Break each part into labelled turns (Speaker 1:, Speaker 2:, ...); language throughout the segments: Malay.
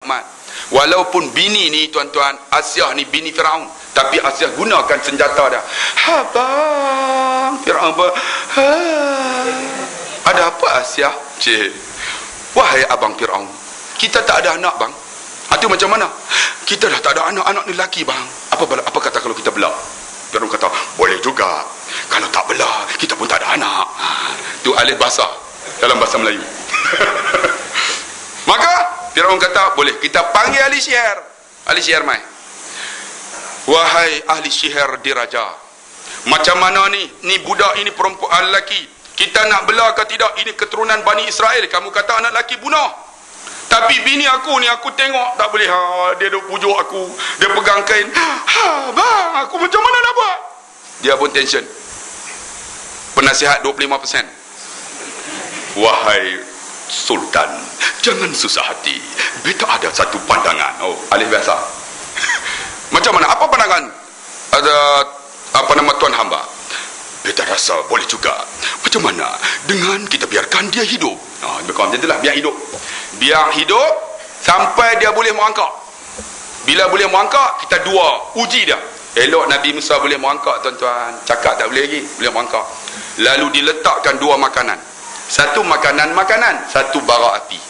Speaker 1: Muhammad. Walaupun bini ni tuan-tuan, Asiah ni bini Firaun, tapi Asiah gunakan senjata dia. Abang Firaun apa? Ada apa Asiah? Cik, wahai abang Firaun, kita tak ada anak bang. Itu macam mana? Kita dah tak ada anak ni lelaki bang. Apa kata kalau kita belah? Firaun kata, boleh juga. Kalau tak belah, kita pun tak ada anak. Itu alih bahasa dalam bahasa Melayu. Maka Firaun kata, boleh, kita panggil ahli sihir. Ahli sihir mai. Wahai ahli sihir diraja, macam mana ni budak ini perempuan lelaki, kita nak belah ke tidak? Ini keturunan Bani Israel. Kamu kata anak lelaki bunuh. Tapi bini aku ni, aku tengok tak boleh. Dia duk pujuk aku, dia pegang kain. Bang, aku macam mana nak buat? Dia pun tension. Penasihat 25%. Wahai Sultan, jangan susah hati. Beta ada satu pandangan. Oh, alih biasa. Macam mana? Apa pandangan? Ada apa nama tuan hamba? Beta rasa boleh juga. Macam mana dengan kita biarkan dia hidup? Macam itulah, biar hidup. Biar hidup sampai dia boleh merangkak. Bila boleh merangkak, kita dua uji dia. Elok Nabi Musa boleh merangkak tuan-tuan. Cakap tak boleh lagi, boleh merangkak. Lalu diletakkan dua makanan. Satu makanan, satu bara api.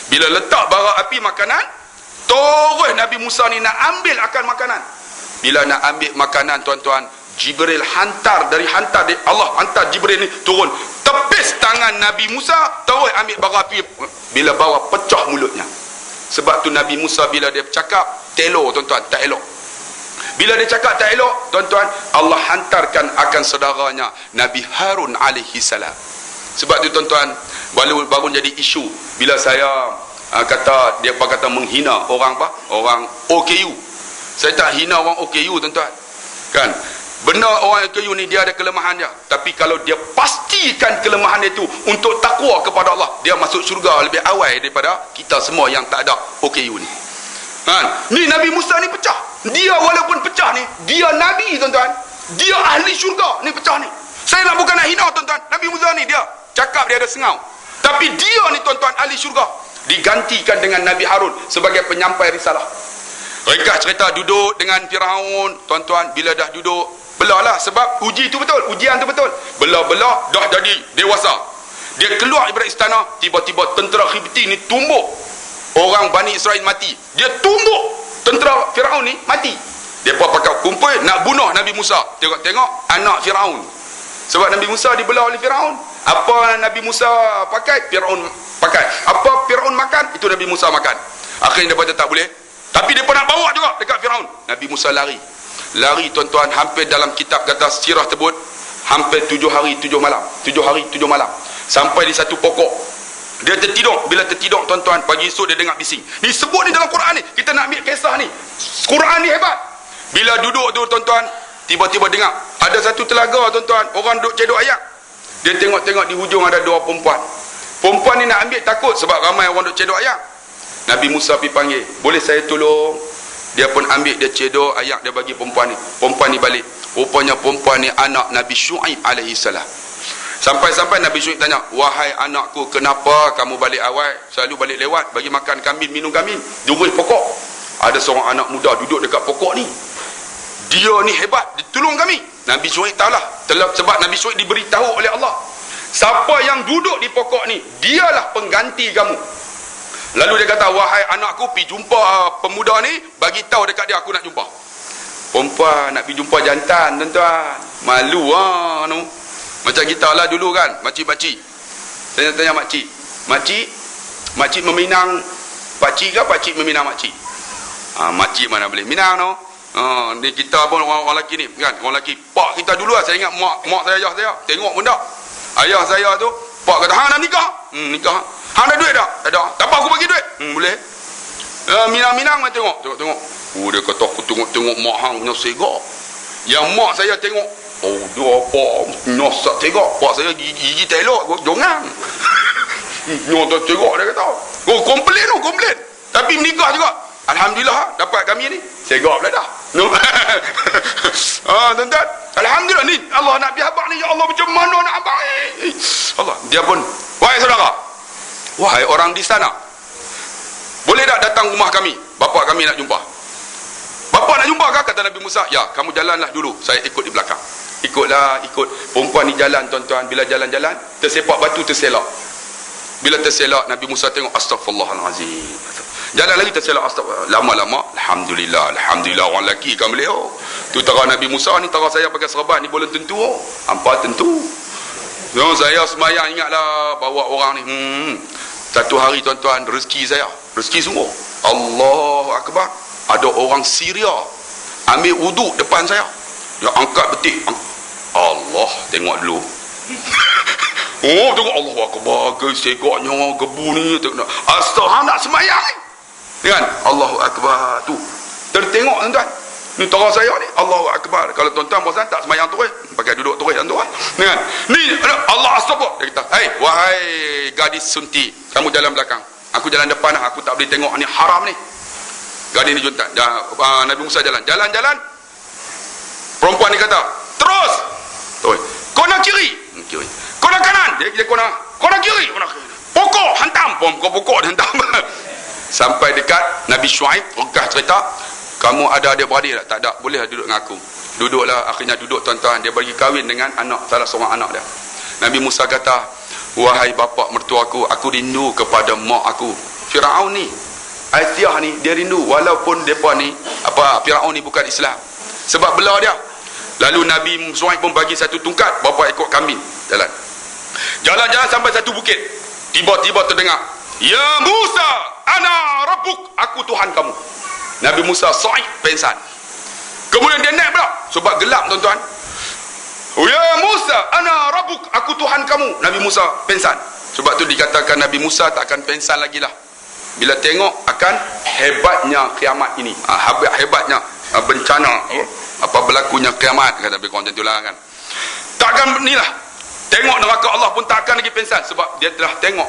Speaker 1: Bila letak bara api makanan, terus Nabi Musa ni nak ambil akan makanan. Bila nak ambil makanan tuan-tuan, Jibril Allah hantar Jibril ni turun, tepis tangan Nabi Musa, terus ambil bara api. Bila bara pecah mulutnya. Sebab tu Nabi Musa bila dia bercakap telok tuan-tuan, tak elok. Bila dia cakap tak elok tuan-tuan, Allah hantarkan akan saudaranya Nabi Harun alaihi salam. Sebab tu tuan-tuan, baru jadi isu bila saya kata dia kata menghina orang orang OKU. Saya tak hina orang OKU tuan-tuan, kan? Benar orang OKU ni dia ada kelemahan dia, tapi kalau dia pastikan kelemahan itu untuk takwa kepada Allah, dia masuk syurga lebih awal daripada kita semua yang tak ada OKU ni. Kan? Ni Nabi Musa ni pecah. Dia walaupun pecah ni, dia Nabi tuan-tuan, dia ahli syurga ni pecah ni. Saya nak bukan nak hina tuan-tuan, Nabi Musa ni dia cakap dia ada sengau, tapi dia ni tuan-tuan ahli syurga. Digantikan dengan Nabi Harun sebagai penyampai risalah. Ringkas cerita, duduk dengan Firaun tuan-tuan. Bila dah duduk, belahlah, sebab uji tu betul, ujian tu betul. Belah-belah dah jadi dewasa. Dia keluar daripada istana, tiba-tiba tentera Khibti ni tumbuk orang Bani Israel mati. Dia tumbuk tentera Firaun ni mati. Dia pakai kumpul nak bunuh Nabi Musa. Tengok-tengok anak Firaun. Sebab Nabi Musa dibelah oleh Firaun. Apa Nabi Musa pakai, Firaun pakai. Apa Firaun makan, itu Nabi Musa makan. Akhirnya dia kata tak boleh. Tapi dia pernah bawa juga dekat Firaun. Nabi Musa lari tuan-tuan, hampir dalam kitab kata sirah tersebut, hampir 7 hari 7 malam. 7 hari 7 malam. Sampai di satu pokok. Dia tertidur. Bila tertidur tuan-tuan, pagi esok dia dengar bising. Ni sebut ni dalam Quran ni. Kita nak ambil kisah ni. Quran ni hebat. Bila duduk tu tuan-tuan, tiba-tiba dengar ada satu telaga tuan-tuan, orang duduk cedok ayam. Dia tengok-tengok di hujung ada 2 perempuan. Perempuan ni nak ambil, takut sebab ramai orang duduk cedok ayam. Nabi Musa pergi panggil, boleh saya tolong? Dia pun ambil, dia cedok ayak, dia bagi perempuan ni. Perempuan ni balik. Rupanya perempuan ni anak Nabi Syuaib alaihi salam. Sampai-sampai Nabi Syuaib tanya, wahai anakku, kenapa kamu balik awal? Selalu balik lewat, bagi makan kambing, minum kambing, jurus pokok. Ada seorang anak muda duduk dekat pokok ni. Dia ni hebat, dia tolong kami. Nabi Syuaib tahulah, sebab Nabi Syuaib diberitahu oleh Allah, siapa yang duduk di pokok ni, dialah pengganti kamu. Lalu dia kata, wahai anakku, pergi jumpa pemuda ni, bagi tahu dekat dia aku nak jumpa. Perempuan nak pergi jumpa jantan tuan-tuan, malu no. Macam kita lah dulu kan, makcik-makcik. Saya tanya makcik, makcik meminang pakcik ke pakcik meminang makcik? Makcik mana boleh minang no. Ni kita pun orang lelaki ni kan, orang lelaki. Pak kita dulu lah, saya ingat mak saya, ayah saya tengok benda. Ayah saya tu, pak kata, hang nak nikah? Nikah. Hang ada duit tak? Tak ada. Tak apa aku bagi duit. Boleh. Minang-minang main tengok. Dia kata aku tengok mak hang punya segak. Yang mak saya tengok, dia apa nyosak segak. Pak saya gigi tak elok, jongang. Nyosak segak dia kata. Komplain. Tapi menikah juga. Alhamdulillah dapat kami ni. Segak pula dah. Tuan-tuan, alhamdulillah ni Allah nak biar abang ni, ya Allah macam mana nak abang ni. Allah, dia pun, wahai saudara, wahai orang di sana, boleh mendadak datang rumah kami. Bapa kami nak jumpa. Bapa nak jumpa kah? Kata Nabi Musa, ya, kamu jalanlah dulu, saya ikut di belakang. Ikutlah, ikut. Perempuan ni jalan, tuan-tuan. Bila jalan-jalan, tersepak batu, terselak. Bila terselak, Nabi Musa tengok, astagfirullahalazim. Jalan lagi terselak, astagfirullah. Lama-lama, Alhamdulillah, Alhamdulillah, orang lelaki kan boleh. Tu tara Nabi Musa ni, tara saya pakai serban ni, boleh tentu. Hampa tentu. Saya semayang, ingatlah, bawa orang ni. Satu hari, tuan-tuan, rezeki saya. Rezeki sungguh. Allahu Akbar. Ada orang Syria ambil wuduk depan saya. Dia angkat betik. Allah, tengok dulu. Oh, tengok Allahu Akbar, segaknya gebu ni. Astaga, nak semayang ni. Kan? Allahu Akbar tu. Tertengok tuan-tuan. Ni tara saya ni, Allahu Akbar. Kalau tuan-tuan bosan tak semayang terus, pakai duduk terus tuan-tuan. Kan? Ni Allah astagfirullah. Dia kata, "Hei, wahai gadis sunti, kamu jalan belakang. Aku jalan depan, aku tak boleh tengok ni haram ni." Gadis ni juntak. Nabi Musa jalan. Jalan-jalan. Perempuan ni kata, "Terus. Kona kiri." Kiri. Kona kanan. Dia kona kiri. Pokok hantam. Pokok hantam. Sampai dekat Nabi Syuaib, rekah cerita, "Kamu ada adik-beradik tak?" "Tak ada." "Boleh duduk dengan aku." Duduklah. Akhirnya duduk tuan-tuan. Dia bagi kahwin dengan anak, salah seorang anak dia. Nabi Musa kata, "Wahai bapa mertuaku, aku rindu kepada mak aku." Firaun ni, Aisyah ni, dia rindu walaupun depa ni Firaun ni bukan Islam. Sebab belah dia. Lalu Nabi Syuaib pun bagi satu tungkat, bapa ikut kambing jalan. Jalan-jalan sampai satu bukit. Tiba-tiba terdengar, "Ya Musa, ana rabbuk, aku Tuhan kamu." Nabi Musa Syuaib pengsan. Kemudian dia naik pula sebab gelap tuan-tuan. "Ya Musa, ana rabbuk, aku Tuhan kamu." Nabi Musa pengsan. Sebab tu dikatakan Nabi Musa tak akan pengsan lagi lah. Bila tengok akan hebatnya kiamat ini. Hebatnya bencana. Berlakunya kiamat. Kata Nabi macam itulah kan. Takkan inilah. Tengok neraka Allah pun takkan lagi pengsan. Sebab dia telah tengok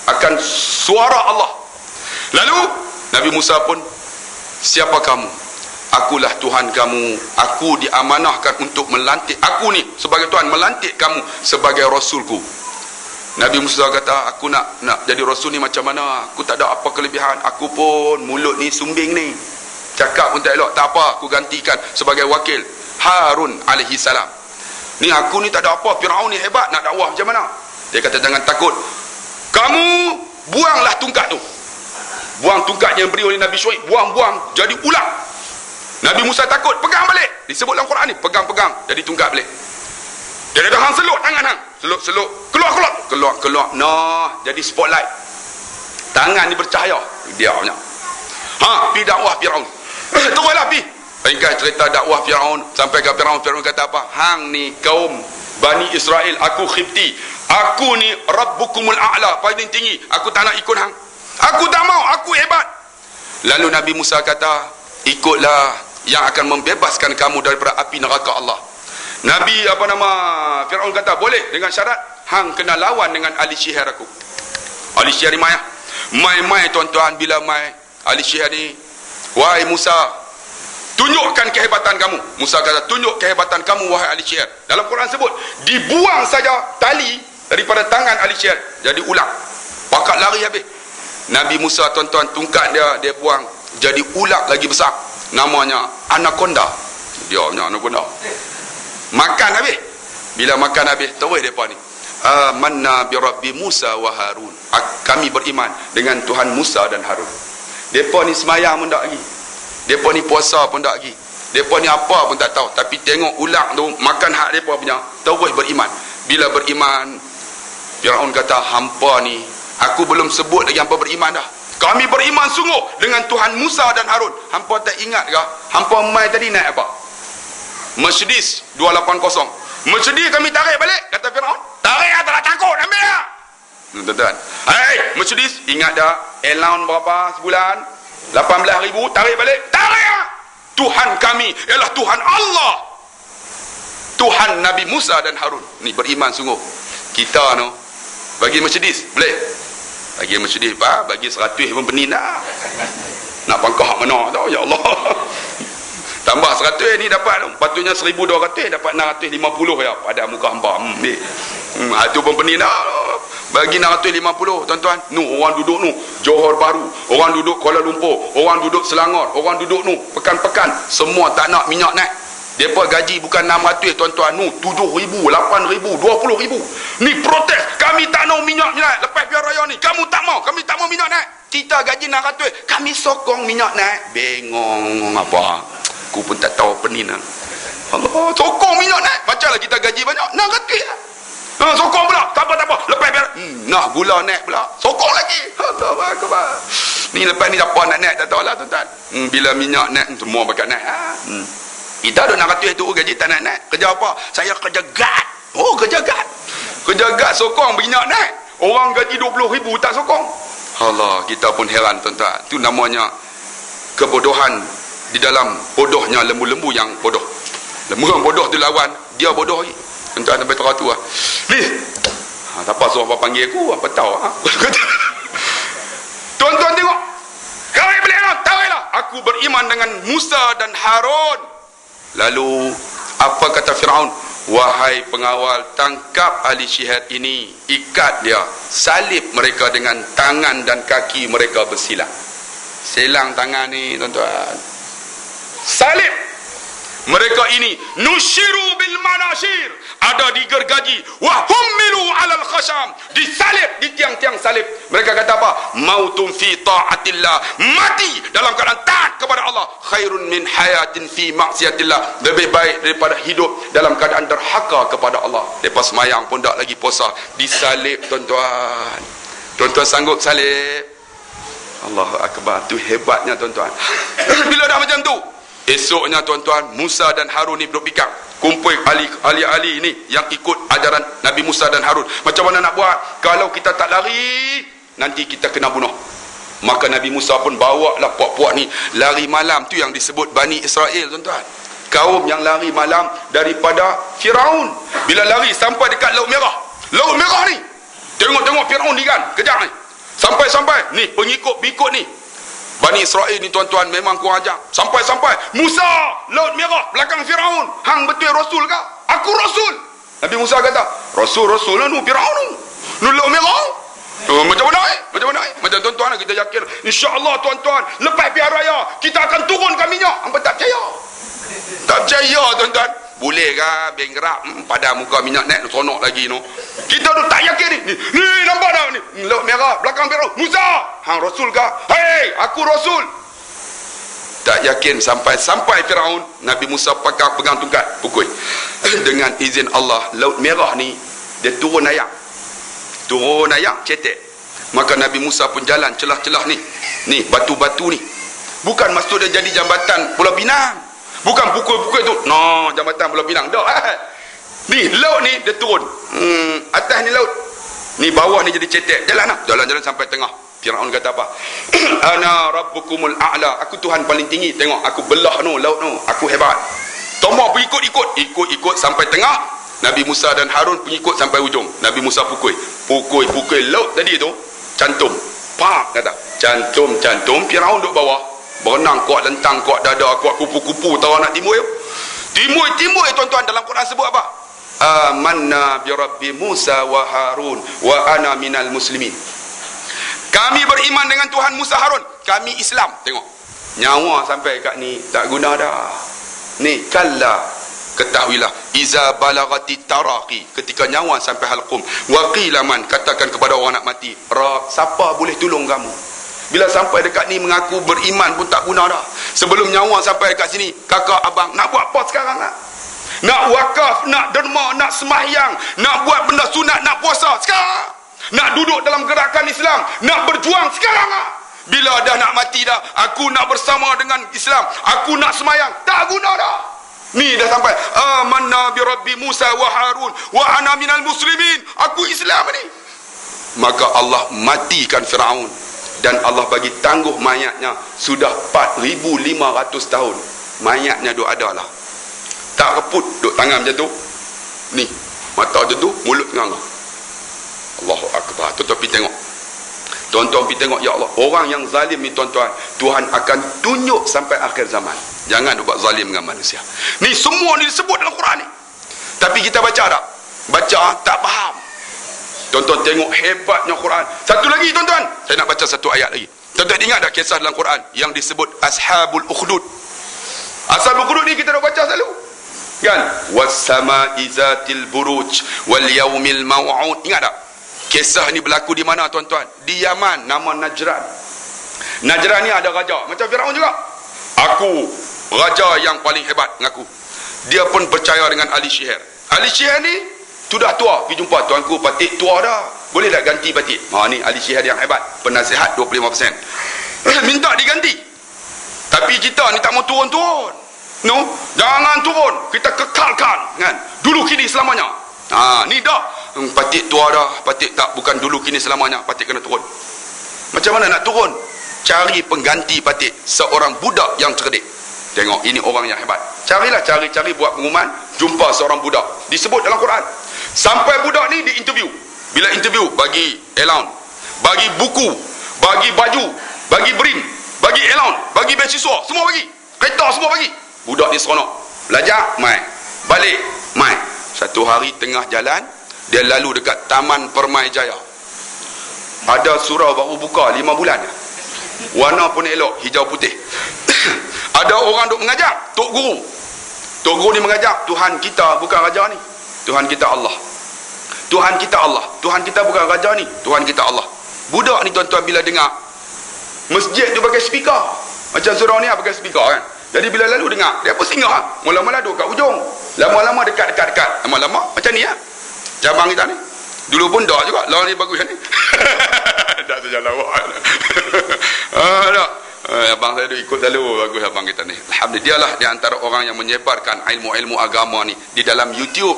Speaker 1: akan suara Allah. Lalu Nabi Musa pun, "Siapa kamu?" "Akulah Tuhan kamu. Aku diamanahkan untuk melantik. Aku ni sebagai Tuhan melantik kamu sebagai Rasulku." Nabi Musa kata, "Aku nak jadi Rasul ni macam mana? Aku tak ada apa kelebihan. Aku pun mulut ni sumbing ni. Cakap pun tak elok. Tak apa, aku gantikan sebagai wakil Harun alaihi salam. Ni aku ni tak ada apa. Firaun ni hebat, nak dakwah macam mana?" Dia kata, "Jangan takut. Kamu buanglah tungkat tu." Buang tungkat yang beri oleh Nabi Syuaib. Buang, jadi ulang. Nabi Musa takut, pegang balik. Disebut dalam Quran ni, pegang, jadi tungkat balik. Dia kata, "Hang seluk tangan hang. Seluk. Keluar. Nah, jadi spotlight. Tangan ni bercahaya." Dia punya. Pi dakwah Firaun. Teruslah pi. Ringkas cerita dakwah Firaun sampai ke Firaun. Firaun kata apa? "Hang ni kaum Bani Israel, aku Khibti. Aku ni Rabbukumul A'la, paling tinggi. Aku tak nak ikut hang. Aku tak mau, aku hebat." Lalu Nabi Musa kata, "Ikutlah yang akan membebaskan kamu daripada api neraka Allah." Nabi Firaun kata, "Boleh, dengan syarat hang kena lawan dengan ahli sihir aku." Ahli sihir ni mai tuan-tuan. Bila mai ahli sihir ni, "Wahai Musa, tunjukkan kehebatan kamu." Musa kata, "Tunjuk kehebatan kamu wahai ahli sihir." Dalam Quran sebut, dibuang saja tali daripada tangan ahli sihir, jadi ulang. Pakat lari habis. Nabi Musa tuan-tuan, tungkat dia buang, jadi ulat lagi besar. Namanya anaconda. Dia punya anaconda. Makan habis. Bila makan habis, terus depa ni, "Amanna bi Rabbi Musa wa Harun." Kami beriman dengan Tuhan Musa dan Harun. Depa ni semayang pun tak lagi. Depa ni puasa pun tak lagi. Depa ni apa pun tak tahu, tapi tengok ulat tu makan hak depa punya, terus beriman. Bila beriman, Firaun kata, "Hampa ni, aku belum sebut lagi hampa beriman dah. Kami beriman sungguh dengan Tuhan Musa dan Harun." Hampa tak ingat ke? Hampa mai tadi naik apa? Mercedes 280. "Mercedes kami tarik balik," kata Firaun. "Tarik lah, tak nak takut, ambil lah." Tuan-tuan, "Hei, Mercedes, ingat dah allowance berapa sebulan? 18,000, tarik balik." "Tarik lah." Tuhan kami ialah Tuhan Allah, Tuhan Nabi Musa dan Harun. Ni beriman sungguh. Kita no bagi Mercedes boleh. Bagi Mercedes bagi 100 pun penin dah. Nak pangkah mana tau, ya Allah. Tambah 100 ni dapat, patutnya 1,200, dapat 650 ya pada muka hamba. Itu pun penin dah. Bagi 650 tuan-tuan. Orang duduk Johor Bahru, orang duduk Kuala Lumpur, orang duduk Selangor, orang duduk pekan-pekan, semua tak nak minyak naik. Depa gaji bukan 600 tuan-tuan, 7,000, 8,000, 20,000. Ni protes, kami tak mau minyak naik lepas pilihan raya ni. Kamu tak mau, kami tak mau minyak naik. Kita gaji 600, kami sokong minyak naik. Bengong apa? Aku pun tak tahu apa ni nak. Allah, sokong minyak naik. Macamlah kita gaji banyak, 600 sokong pula. Tak apa. Lepas biar nah gula naik pula. Sokong lagi. Allahu akbar. Ni lepas ni apa nak naik tak tahulah tuan-tuan. Bila minyak naik semua bakal naik. Kita ada 600 tu gaji tak naik. Kerja apa? Saya kerja guard. Oh, kerja guard. Kerja guard sokong minyak naik. Orang gaji 20,000 tak sokong. Allah, kita pun heran tuan-tuan. Tu namanya kebodohan di dalam bodohnya lembu-lembu yang bodoh. Lembu yang bodoh tu lawan, dia bodoh lagi. Tuan-tuan sampai teratu lah. Ni. Tak apa suruh apa panggil aku, apa tahu. Tuan-tuan tengok. Kau boleh tahulah. Aku beriman dengan Musa dan Harun. Lalu apa kata Firaun? Wahai pengawal, tangkap ahli syihad ini, ikat dia, salib mereka dengan tangan dan kaki mereka bersilang. Silang tangan ni tuan-tuan. Salib mereka ini, nusyiru bil manashir, ada di gergaji, wa hummilu alal khasham, disalib di tiang-tiang salib. Mereka kata apa? Mautun fi ta'atillah, mati dalam keadaan taat kepada Allah, khairun min hayatin fi maksiatillah, lebih baik daripada hidup dalam keadaan derhaka kepada Allah. Lepas semayang pun tak lagi puasa, disalib tuan-tuan. Tuan-tuan sanggup salib? Allahu akbar. Tu hebatnya tuan-tuan. Bila dah macam tu, esoknya tuan-tuan, Musa dan Harun ni berfikir, kumpul ahli-ahli ini yang ikut ajaran Nabi Musa dan Harun. Macam mana nak buat? Kalau kita tak lari, nanti kita kena bunuh. Maka Nabi Musa pun bawa lah puak-puak ni lari malam. Tu yang disebut Bani Israel tuan-tuan. Kaum yang lari malam daripada Firaun. Bila lari sampai dekat Laut Merah. Laut Merah ni, tengok-tengok Firaun ni kan, kejap ni. Sampai-sampai ni pengikut-pengikut ni Bani Israel ni tuan-tuan memang kurang ajar. Sampai-sampai Musa, Laut Merah, belakang Firaun. Hang betul Rasul ke? Aku Rasul. Nabi Musa kata, Rasul lah nu Firaun nu Laut Merah. Macam mana Macam tuan-tuan kita yakin, insya-Allah tuan-tuan, lepas pilihan raya kita akan turunkan minyak. Hangpa tak percaya. Tak percaya tuan-tuan. Boleh ke bank gerak pada muka minyak naik sonok lagi no. Kita tu tak yakin ni. Ni nampak dah ni. Laut Merah, belakang Firaun. Musa, hang Rasul ke? Hei, aku Rasul. Tak yakin sampai Firaun. Nabi Musa pegang tongkat, pukul. Dengan izin Allah, Laut Merah ni dia turun ayak. Cetek. Maka Nabi Musa pun jalan celah-celah ni. Ni batu-batu ni. Bukan maksud dia jadi jambatan Pulau Pinang. Bukan pukul-pukul tu. No, jambatan Pulau Pinang. Dak. Ni laut ni dia turun. Atas ni laut. Ni bawah ni jadi cetek. Jalan sampai tengah. Firaun kata apa? Ana rabbukumul a'la. Aku Tuhan paling tinggi. Tengok aku belah laut tu. Aku hebat. Tomah ikut sampai tengah. Nabi Musa dan Harun pengikut sampai ujung. Nabi Musa pukul laut tadi tu. Cantum. Pak kata. Cantum. Firaun duduk bawah. Berenang kuat lentang, kuat dada, kuat kupu-kupu, tahu nak timbul. Timbul tuan-tuan, dalam Quran sebut apa? Amanna bi rabbi Musa wa Harun wa ana minal muslimin. Kami beriman dengan Tuhan Musa Harun. Kami Islam. Tengok. Nyawa sampai kat ni tak guna dah. Ni kalla, ketahuilah, iza balagati taraqi, ketika nyawa sampai halqum, wa qila man, katakan kepada orang nak mati, siapa boleh tolong kamu? Bila sampai dekat ni mengaku beriman pun tak guna dah. Sebelum nyawa sampai dekat sini, kakak abang nak buat apa sekarang nak? Nak wakaf, nak derma, nak semahyang, nak buat benda sunat, nak puasa sekarang. Nak duduk dalam gerakan Islam, nak berjuang sekarang. Bila dah nak mati dah, aku nak bersama dengan Islam, aku nak semayang, tak guna dah. Ni dah sampai amanna bi rabbi Musa wa Harun wa ana minal muslimin. Aku Islam ni. Maka Allah matikan Firaun. Dan Allah bagi tangguh mayatnya. Sudah 4,500 tahun mayatnya duk ada lah. Tak reput, duk tangan macam tu. Ni, mata macam tu, mulut tengah. Allahu Akbar. Tuan-tuan pergi tengok. Tuan-tuan pergi tengok, ya Allah, orang yang zalim ni tuan-tuan, Tuhan akan tunjuk sampai akhir zaman. Jangan buat zalim dengan manusia. Ni semua ni disebut dalam Quran ni. Tapi kita baca tak? Baca tak faham. Tuan-tuan tengok hebatnya Quran. Satu lagi tuan-tuan, saya nak baca satu ayat lagi. Tuan-tuan ingat tak kisah dalam Quran yang disebut Ashabul Ukhdud? Ashabul Ukhdud ni kita dah baca selalu, kan? Was-sama'i zatil buruj wal yaumil maw'ud. Ingat tak? Kisah ni berlaku di mana tuan-tuan? Di Yaman, nama Najran. Najran ni ada raja macam Firaun juga. Aku raja yang paling hebat, mengaku. Dia pun percaya dengan Ali Shihir. Ali Shihir ni sudah tua, pergi jumpa tuanku, patik tua dah, boleh tak ganti patik? Ni Ali Shihir yang hebat, penasihat 25%. Minta diganti. Tapi kita ni tak mau turun-turun. No, jangan turun, kita kekalkan, kan? Dulu kini selamanya. Ni dah patik tua dah, patik tak, bukan dulu kini selamanya, patik kena turun. Macam mana nak turun? Cari pengganti patik, seorang budak yang cerdik. Tengok, ini orang yang hebat. Carilah, cari buat pengumuman, jumpa seorang budak, disebut dalam Quran. Sampai budak ni diinterview. Bila interview, bagi allowance, bagi buku, bagi baju, bagi brim, bagi allowance, bagi beasiswa, semua bagi. Kereta semua bagi. Budak ni seronok. Belajar, mai. Balik, mai. Satu hari tengah jalan, dia lalu dekat Taman Permai Jaya. Ada surau baru buka 5 bulan. Warna pun elok, hijau putih. Ada orang duk mengajar, Tok Guru. Tok Guru ni mengajar, Tuhan kita bukan raja ni, Tuhan kita Allah. Tuhan kita Allah. Tuhan kita bukan raja ni, Tuhan kita Allah. Budak ni tuan-tuan bila dengar, masjid tu pakai speaker. Macam surau ni pakai speaker, kan? Jadi bila lalu dengar, dia pun singgah. Mula-mula duduk kat ujung, lama-lama dekat. Lama-lama macam ni, cabang kita ni. Dulu pun dah juga, lawan ni bagus ni. Dah sejalan awak. Abang saya ikut selalu, bagus abang kita ni. Alhamdulillah, dialah di antara orang yang menyebarkan ilmu-ilmu agama ni di dalam YouTube.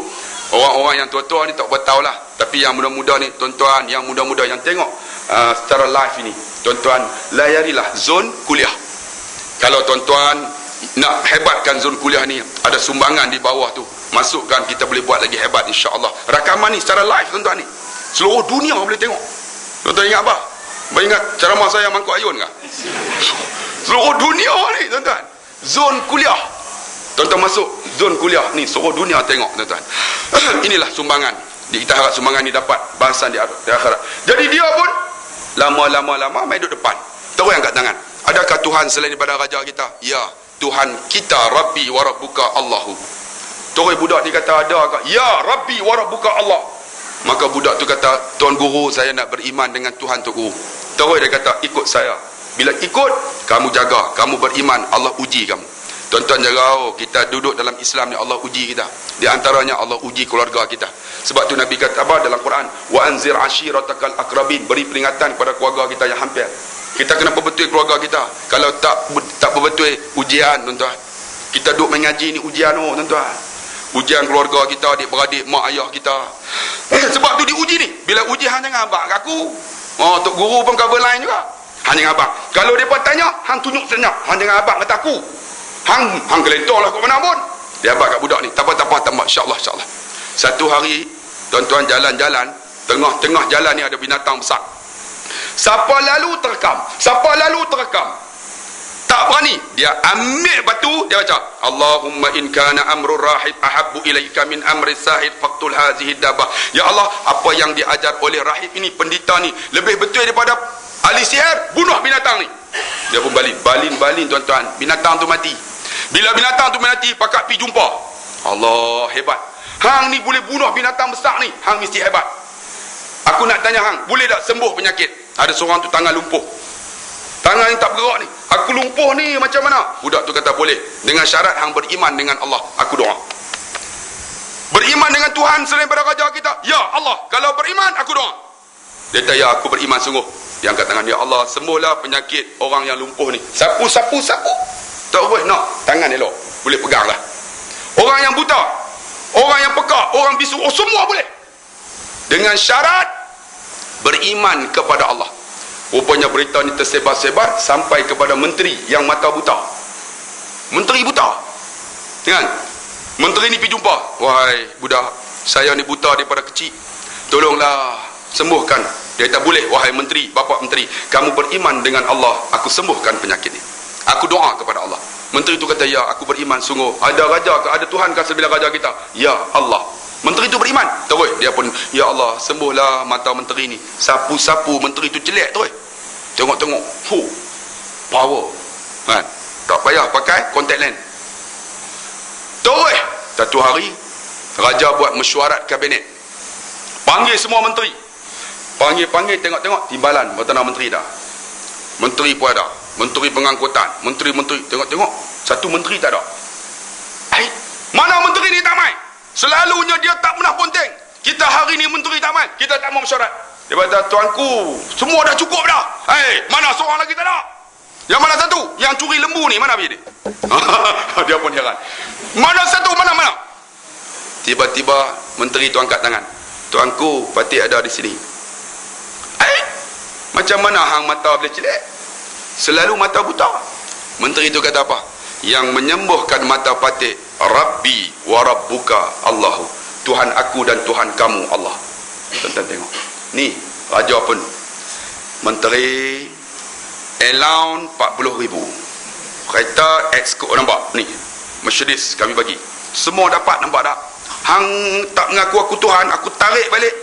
Speaker 1: Orang-orang yang tua-tua ni tak tahu lah, tapi yang muda-muda ni, tuan-tuan yang muda-muda yang tengok secara live ini, tuan-tuan layarilah zon kuliah. Kalau tuan-tuan nak hebatkan zon kuliah ni, ada sumbangan di bawah tu, masukkan, kita boleh buat lagi hebat insya-Allah. Rakaman ni secara live tuan-tuan ni, seluruh dunia boleh tengok. Tuan-tuan ingat apa? Ingat ceramah saya Mangkuk Ayun kah? Seluruh dunia ni tuan-tuan, zon kuliah. Tuan-tuan masuk zon kuliah ni, seluruh dunia tengok tuan-tuan. Inilah sumbangan. Kita harap sumbangan ni dapat bahasan di akhirat. Jadi dia pun lama-lama mai duduk depan, terus angkat tangan. Adakah Tuhan selain daripada raja kita? Ya, Tuhan kita Rabbi wa Rabbuka Allahu. Terus budak ni kata, ada ke? Ya, Rabbi wa Rabbuka Allah. Maka budak tu kata, Tuan Guru, saya nak beriman dengan Tuhan Tok Guru. Terus dia kata, ikut saya. Bila ikut, kamu jaga, kamu beriman, Allah uji kamu. Tuan-tuan jaga, kita duduk dalam Islam ni, Allah uji kita. Di antaranya Allah uji keluarga kita. Sebab tu Nabi kata apa dalam Quran? Wa anzir ashiratakal akrabin. Beri peringatan kepada keluarga kita yang hampir. Kita kena perbetul keluarga kita. Kalau tak perbetul, ujian tuan-tuan. Kita duduk mengaji ni ujian tuan-tuan. Ujian keluarga kita, adik-beradik, mak ayah kita. Sebab tu diuji ni. Bila uji, hang jangan abang kat aku. Tok Guru pun cover line juga. Hang jangan abang. Kalau mereka tanya, hang tunjuk senyap. Hang jangan abang kata aku. Hang kelentor lah kat mana pun. Dia abang kat budak ni. Tak apa. InsyaAllah. Satu hari, tuan-tuan jalan-jalan. Tengah-tengah jalan ni ada binatang besar. Siapa lalu terekam. Tak berani, dia ambil batu, dia baca Allahumma in kana amrul rahib ahabbu ilaika min amri sahid faqtul hazihi dabah. Ya Allah, apa yang diajar oleh rahib ini, pendeta ni, lebih betul daripada ahli sihir, bunuh binatang ni. Dia pun balin tuan-tuan, binatang tu mati. Bila binatang tu mati, pakak pergi jumpa. Allah, hebat. Hang ni boleh bunuh binatang besar ni, hang mesti hebat. Aku nak tanya hang, boleh tak sembuh penyakit? Ada seorang tu tangan lumpuh, tangan yang tak bergerak ni. Aku lumpuh ni macam mana? Budak tu kata boleh, dengan syarat hang beriman dengan Allah. Aku doa, beriman dengan Tuhan selain daripada raja kita. Ya Allah, kalau beriman aku doa. Dia kata, ya aku beriman sungguh. Dia angkat tangan, ya Allah, sembuhlah penyakit orang yang lumpuh ni. Sapu. Tak boleh nak, tangan elok, boleh pegang lah. Orang yang buta, orang yang pekak, orang bisu, semua boleh, dengan syarat beriman kepada Allah. Rupanya berita ni tersebar-sebar sampai kepada menteri yang mata buta. Menteri buta, kan? Menteri ni pergi jumpa, wahai budak, saya ni buta daripada kecil, tolonglah sembuhkan. Dia kata boleh, wahai menteri, bapak menteri, kamu beriman dengan Allah, aku sembuhkan penyakit ni. Aku doa kepada Allah. Menteri tu kata, ya aku beriman sungguh. Ada raja ke, ada Tuhan ke sebelah raja kita? Ya Allah. Menteri tu beriman. Terus dia pun, ya Allah, sembuhlah mata menteri ni. Sapu-sapu menteri tu celak terus. Tengok-tengok. Power. Kan? Tak payah pakai contact lens. Terus satu hari raja buat mesyuarat kabinet. Panggil semua menteri. Panggil tengok-tengok timbalan Perdana Menteri dah. Menteri pun ada. Menteri pengangkutan, menteri-menteri, tengok-tengok satu menteri tak ada. Mana menteri ni tak main? Selalunya dia tak pernah ponteng. Kita hari ni menteri tak main, kita tak mau mesyuarat. Dia kata, tuanku, semua dah cukup dah. Mana seorang lagi tak ada? Yang mana satu? Yang curi lembu ni, mana pergi dia? Dia pun heran. Mana satu? Mana? Tiba-tiba menteri tu angkat tangan. Tuanku, Patik ada di sini. Macam mana hang mata boleh celak? Selalu mata buta. Menteri itu kata apa? Yang menyembuhkan mata Patik, Rabbi wa Rabbuka Allahu. Tuhan aku dan Tuhan kamu Allah. Tuan-tuan tengok. Ni raja pun menteri allowance 40,000. Kereta Exco nampak ni. Mercedes kami bagi. Semua dapat nampak tak? Hang tak mengaku aku Tuhan, aku tarik balik.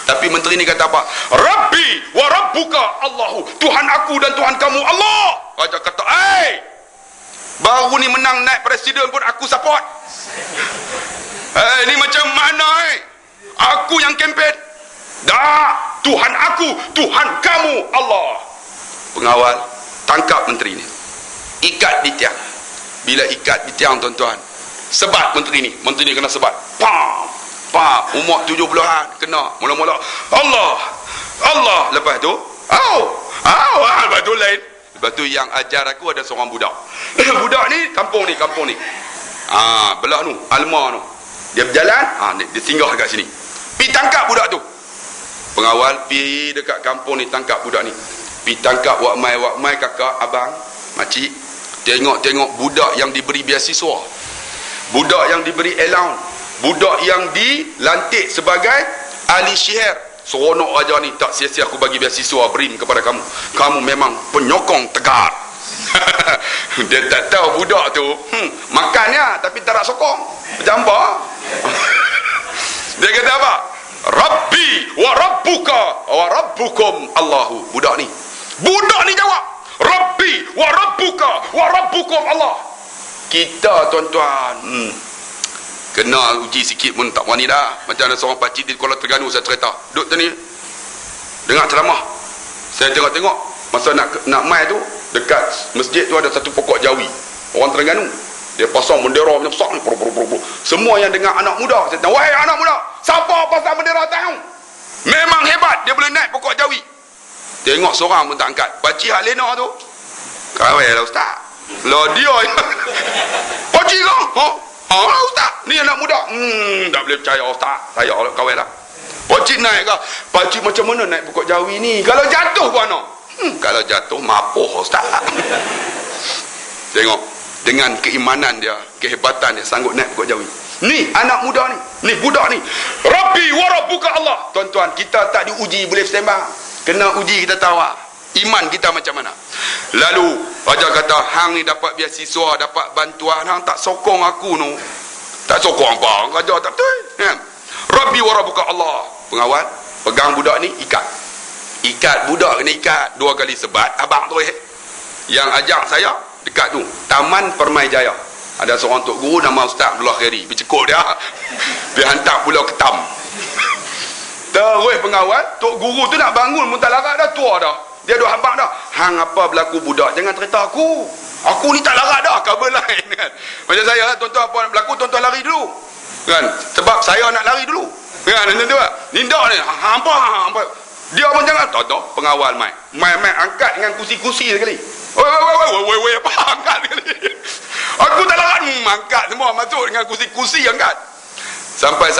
Speaker 1: Tapi menteri ni kata apa? Rabbi wa Rabbuka Allahu. Tuhan aku dan Tuhan kamu Allah. Raja kata, baru ni menang naik presiden pun aku support. Ni macam mana Aku yang kempen. Dah, Tuhan aku, Tuhan kamu Allah. Pengawal tangkap menteri ni. Ikat di tiang. Bila ikat di tiang tuan-tuan, sebat menteri ni kena sebat. Umur 70-an kena. Mula-mula Allah. Lepas tu lepas tu lain. Lepas tu yang ajar aku ada seorang budak. Budak ni kampung ni. Belah tu Alma tu. Dia berjalan, dia singgah dekat sini. Pi tangkap budak tu. Pengawal pi dekat kampung ni tangkap budak ni. Pi tangkap wak mai kakak, abang, makcik. Tengok budak yang diberi beasiswa. Budak yang diberi allowance. Budak yang dilantik sebagai ahli syiar. Seronok raja ni, tak sia-sia aku bagi beasiswa beri kepada kamu. Kamu memang penyokong tegar. Dia tak tahu budak tu makannya tapi tak nak sokong. Berjambak. Dia kata apa? Rabbi wa Rabbuka wa Rabbukum Allahu. Budak ni jawab, Rabbi wa Rabbuka wa Rabbukum Allah. Kita tuan-tuan kena uji sikit pun tak berani dah. Macam ada seorang pakcik di Kuala Terengganu, saya cerita. Duduk tadi dengar ceramah. Saya tengok-tengok masa nak mai tu, dekat masjid tu ada satu pokok jawi. Orang Terengganu, dia pasang bendera macam besar ni. Semua yang dengar anak muda, saya tanya, wahai anak muda, siapa pasang bendera tahu? Memang hebat, dia boleh naik pokok jawi. Tengok seorang pun tak angkat. Pakcik hak lena tu, kawai lah ustaz. Lah dia pakcik kau? Ustaz, ni anak muda. Tak boleh percaya ustaz. Saya kawai lah. Pakcik naik ke? Pakcik macam mana naik pokok jawi ni? Kalau jatuh pun anak. Kalau jatuh mapoh ustaz. Tengok, dengan keimanan dia, kehebatan dia, sanggup naik pokok jawi. Ni anak muda ni budak ni. Rabbi wa Rabbuka Allah. Tuan-tuan, kita tak diuji boleh sembang. Kena uji kita tahu iman kita macam mana. Lalu raja kata, hang ni dapat beasiswa, dapat bantuan, hang tak sokong aku no. Tak sokong apa? Raja tak betul. Rabbi wa Rabbuka Allah. Pengawal pegang budak ni, ikat budak ni, ikat 2 kali sebat. Abang tu yang ajak saya dekat tu Taman Permai Jaya. Ada seorang tok guru nama Ustaz Abdullah Khairi. Bercekuk dia. Dia hantar Pulau Ketam. Terus pengawal tok guru tu nak bangun pun tak larat dah, tua dah. Dia duk habaq dah. Hang apa berlaku budak, jangan cerita aku. Aku ni tak larat dah, cover lain kan. Macam saya, tuan-tuan apa berlaku, tuan-tuan lari dulu. Kan? Sebab saya nak lari dulu. Kan? Tuan-tuan. Nindak ni. Hampa. Dia pun jangan. Tak, pengawal mai angkat dengan kursi-kursi sekali. Woi, apa angkat sekali. Aku tak larat. Angkat semua masuk dengan kursi-kursi angkat. Sampai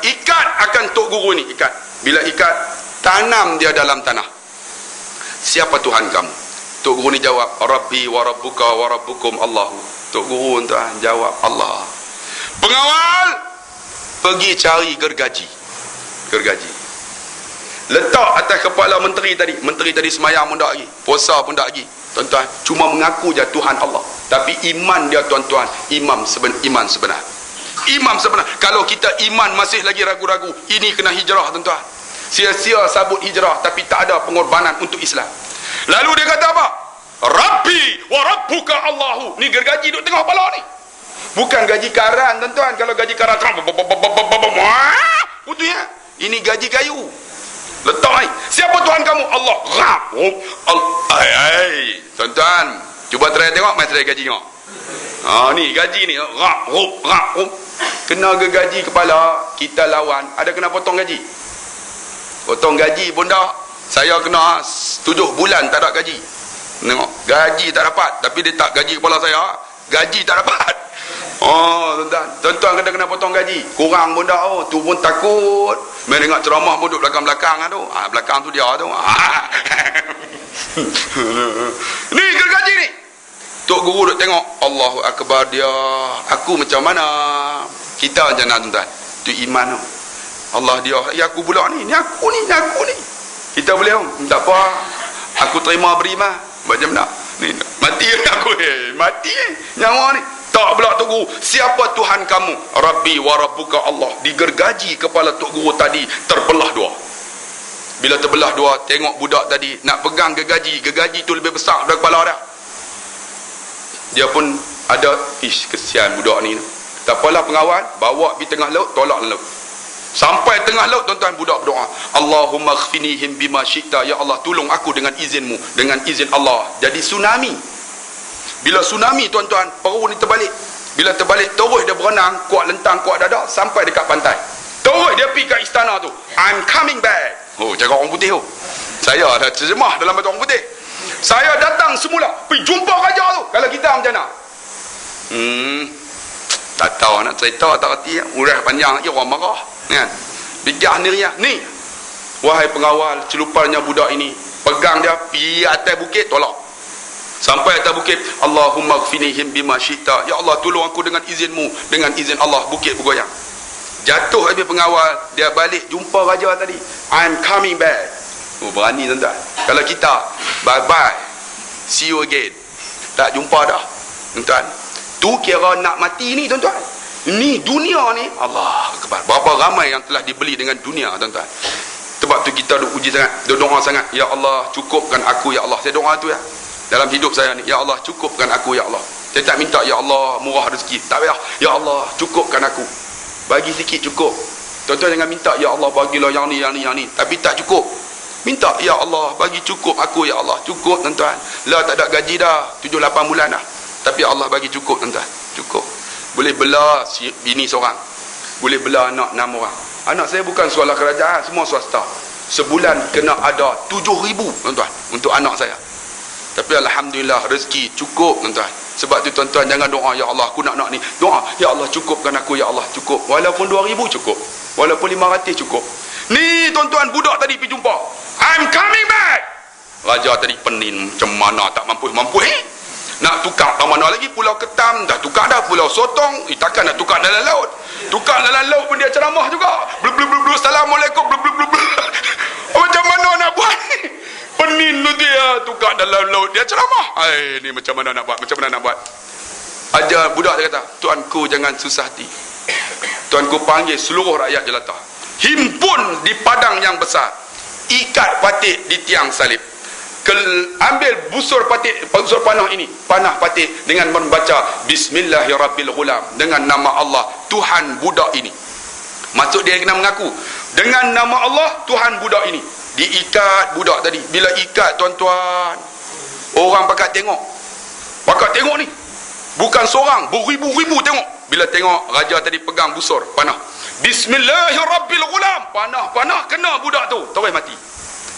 Speaker 1: ikat akan tok guru ni, ikat. Bila ikat, tanam dia dalam tanah. Siapa Tuhan kamu? Tok guru ni jawab, Rabbi wa Rabbuka wa Rabbukum Allahu. Tok guru tuan jawab, Allah. Pengawal pergi cari gergaji. Letak atas kepala menteri tadi semayang pun tak lagi, puasa pun tak lagi. Tuan-tuan, cuma mengaku je Tuhan Allah. Tapi iman dia tuan-tuan, iman sebenar. Imam sebenar. Kalau kita iman masih lagi ragu-ragu, ini kena hijrah tuan-tuan. Sia-sia sabut hijrah tapi tak ada pengorbanan untuk Islam. Lalu dia kata apa? Rabbi wa rabbuka Allahu. Ni gergaji duduk tengah kepala ni. Bukan gaji karan tuan-tuan. Kalau gaji karan putunya. Ini gaji kayu. Letak ni. Siapa Tuhan kamu? Allah. Tuan-tuan, cuba try tengok, mai try gaji tengok. Ni gaji ni. Kena ke gaji kepala, kita lawan. Ada kena potong gaji? Potong gaji pun dah. Saya kena 7 bulan tak ada gaji. Tengok, gaji tak dapat. Tapi dia tak gaji kepala saya, gaji tak dapat. Tuan-tuan kena potong gaji. Kurang pun dah. Tu pun takut. Main dengar ceramah pun duduk belakang-belakang tu. Belakang tu dia tu. Ni gergaji ni. Tok guru duk tengok, Allahu Akbar dia. Aku macam mana? Kita macam mana tuan-tuan? Tu iman tu. Allah dia, ya aku pula ni. Ni aku ni. Kita boleh tak apa. Aku terima beriman. Macam mana? Ni mati aku mati nyawa ni. Tak pula Tok Guru. Siapa Tuhan kamu? Rabbi wa rabbuka Allah. Digergaji kepala Tok Guru tadi, terbelah dua. Bila terbelah dua, tengok budak tadi nak pegang gergaji tu lebih besar daripada kepala dah. Dia pun ada, kesian budak ni. Tak apalah pengawal, bawa pergi tengah laut, tolak laut. Sampai tengah laut tuan-tuan, budak berdoa, Allahumma khfinihim bima syi'ta. Ya Allah, tolong aku dengan izinmu, dengan izin Allah. Jadi tsunami. Bila tsunami tuan-tuan, perahu ni terbalik. Bila terbalik, terus dia berenang, kuat lentang, kuat dada, sampai dekat pantai. Terus dia pergi kat istana tu. I'm coming back. Cakap orang putih tu. Saya dah terjemah dalam bahasa orang putih. Saya datang semula, pergi jumpa raja tu. Kalau kita macam mana? Tak tahu nak cerita, tak kerti. Urah panjang lagi, orang marah. Kan? Bijak niriah. Ni, wahai pengawal, celupannya budak ini. Pegang dia, pergi atas bukit, tolak. Sampai atas bukit, Allahumma gfinihim bima syi'ta. Ya Allah, tolong aku dengan izinmu, dengan izin Allah. Bukit bergoyang. Jatuh habis pengawal, dia balik jumpa raja tadi. I'm coming back. Berani tuan-tuan. Kalau kita, bye bye, see you again, tak jumpa dah tuan-tuan. Tu kira nak mati ni tuan-tuan. Ni dunia ni, Allah Akbar. Berapa ramai yang telah dibeli dengan dunia tuan-tuan. Sebab tu kita duk uji sangat, duk doa sangat, ya Allah cukupkan aku ya Allah. Saya doa tu ya dalam hidup saya ni, ya Allah cukupkan aku ya Allah. Saya tak minta ya Allah murah rezeki, tak payah, ya Allah cukupkan aku, bagi sikit cukup. Tuan-tuan jangan minta ya Allah bagilah yang ni, tapi tak cukup. Minta ya Allah bagi cukup aku ya Allah. Cukup tuan-tuan. Lah tak ada gaji dah 7-8 bulan dah, tapi Allah bagi cukup tuan-tuan. Cukup. Boleh bela bini seorang, boleh bela anak 6 orang. Anak saya bukan sekolah kerajaan, semua swasta. Sebulan kena ada 7,000 tuan-tuan untuk anak saya. Tapi alhamdulillah rezeki cukup tuan-tuan. Sebab tu tuan-tuan jangan doa ya Allah aku nak ni. Doa ya Allah cukupkan aku ya Allah, cukup. Walaupun 2,000 cukup. Walaupun 500 cukup. Ni tuan-tuan budak tadi pergi jumpa. I'm coming back. Raja tadi penin macam mana tak mampu. Nak tukar tak mana lagi, Pulau Ketam dah tukar dah, Pulau Sotong, takkan nak tukar dalam laut. Tukar dalam laut pun dia ceramah juga. Assalamualaikum. Macam mana nak buat ni? Penin tu dia tukar dalam laut, dia ceramah. Ni macam mana nak buat? Ajar budak dia kata, tuanku jangan susah hati. Tuanku panggil seluruh rakyat jelata, himpun di padang yang besar, ikat patik di tiang salib, ambil busur panah ini, panah patik, dengan membaca Bismillahirrahmanirrahim, dengan nama Allah Tuhan budak ini. Maksud dia kena mengaku dengan nama Allah Tuhan budak ini. Diikat budak tadi. Bila ikat tuan-tuan, orang pakat tengok ni, bukan seorang, beribu-ribu tengok. Bila tengok raja tadi pegang busur panah, Bismillahirrahmanirrahim, panah kena budak tu, terus mati.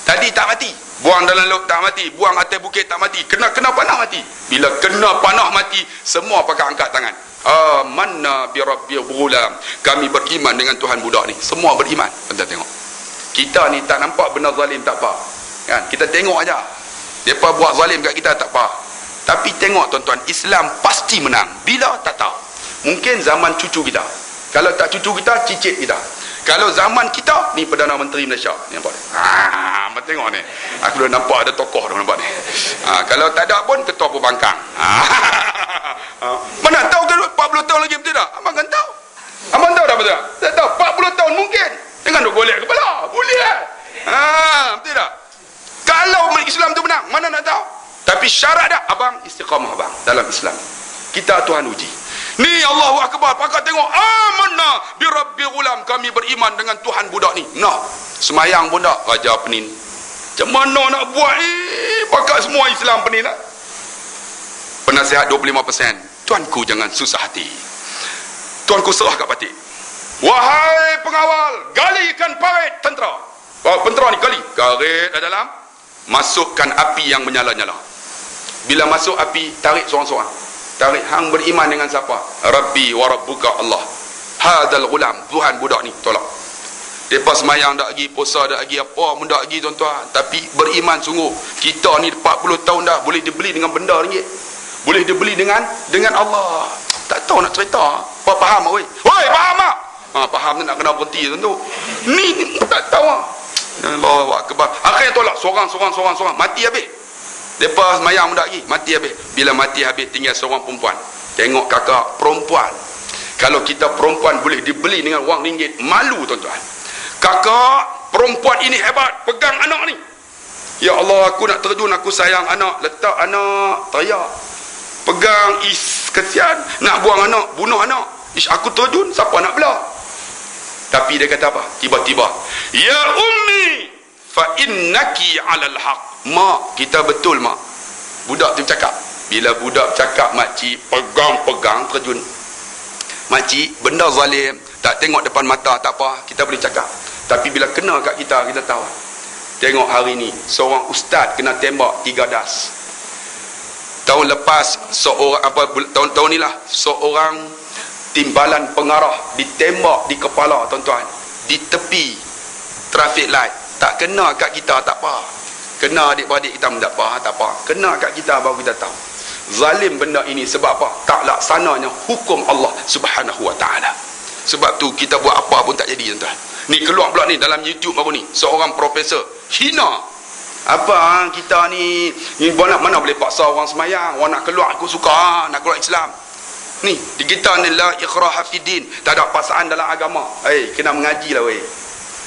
Speaker 1: Tadi tak mati, buang dalam laut tak mati, buang atas bukit tak mati, kena panah mati. Bila kena panah mati, semua pakai angkat tangan. Amanna bi rabbil ghulam, kami beriman dengan Tuhan budak ni. Semua beriman. Kita tengok, kita ni tak nampak benda zalim tak apa kan, kita tengok aja depa buat zalim kat kita tak apa. Tapi tengok tuan-tuan, Islam pasti menang. Bila tak tahu, mungkin zaman cucu kita, kalau tak cucu kita, cicit kita. Kalau zaman kita ni, Perdana Menteri Malaysia ni, nampak ni, tengok ni, aku dah nampak ada tokoh dah, nampak ni. Kalau tak ada pun ketua pembangkang. Mana tahu kan 40 tahun lagi betul tak? Abang kan tahu. dalam Islam. Kita Tuhan uji. Ni Allahu Akbar, pakak tengok, amanna bi rabbil ghulam, kami beriman dengan Tuhan budak ni. Nah, semayang pun tak, raja penin. Macam mana nak buat pakak semua Islam penin lah. Penasihat 25%. Tuanku jangan susah hati. Tuanku serah kat batik. Wahai pengawal, galikan parit tentera. Tentera ni gali, garit kat dalam, masukkan api yang menyala-nyala. Bila masuk api, tarik seorang-seorang. Tarik, hang beriman dengan siapa? Rabbi wa rabbuka Allah. Hadal ghulam, Tuhan budak ni, tolak. Depa semayang tak lagi, puasa tak lagi, apa pun tak lagi tuan-tuan, tapi beriman sungguh. Kita ni 40 tahun dah boleh dibeli dengan benda ringgit. Boleh dibeli dengan Allah. Tak tahu nak cerita. Apa faham weh? Woi, faham tak? Faham tu nak kena berhenti tentu. Ni tak tahu. Allahu Akbar. Akhirnya tolak seorang, mati habis. Depa semayang pun tak lagi, mati habis. Bila mati habis, tinggal seorang perempuan. Tengok kakak perempuan. Kalau kita perempuan boleh dibeli dengan wang ringgit, malu tuan-tuan. Kakak perempuan ini hebat, pegang anak ni. Ya Allah, aku nak terjun, aku sayang anak. Letak anak, teriak. Pegang, kesian. Nak buang anak, bunuh anak. Aku terjun, siapa nak belah? Tapi dia kata apa? Tiba-tiba, ya ummi, fa innaki alal haq. Mak, kita betul mak. Budak tu cakap. Bila budak cakap, makcik pegang-pegang terjun. Makcik, benda zalim, tak tengok depan mata, tak apa, kita boleh cakap. Tapi bila kena kat kita, kita tahu. Tengok hari ni, seorang ustaz kena tembak 3 das. Tahun lepas, tahun ni lah, seorang timbalan pengarah ditembak di kepala tuan-tuan, di tepi traffic light. Tak kena kat kita, tak apa. Kena adik-beradik kita tak apa. Kena kat kita baru kita tahu. Zalim benda ini sebab apa? Tak laksananya hukum Allah Subhanahu wa taala. Sebab tu kita buat apa pun tak jadi tuan-tuan. Ni keluar pula ni dalam YouTube baru ni, seorang profesor hina. Apa kita ni mana boleh paksa orang semayang, orang nak keluar aku suka, nak keluar Islam. Ni di kita ni la ikraha fiddin, tak ada paksaan dalam agama. Kena mengaji lah weh.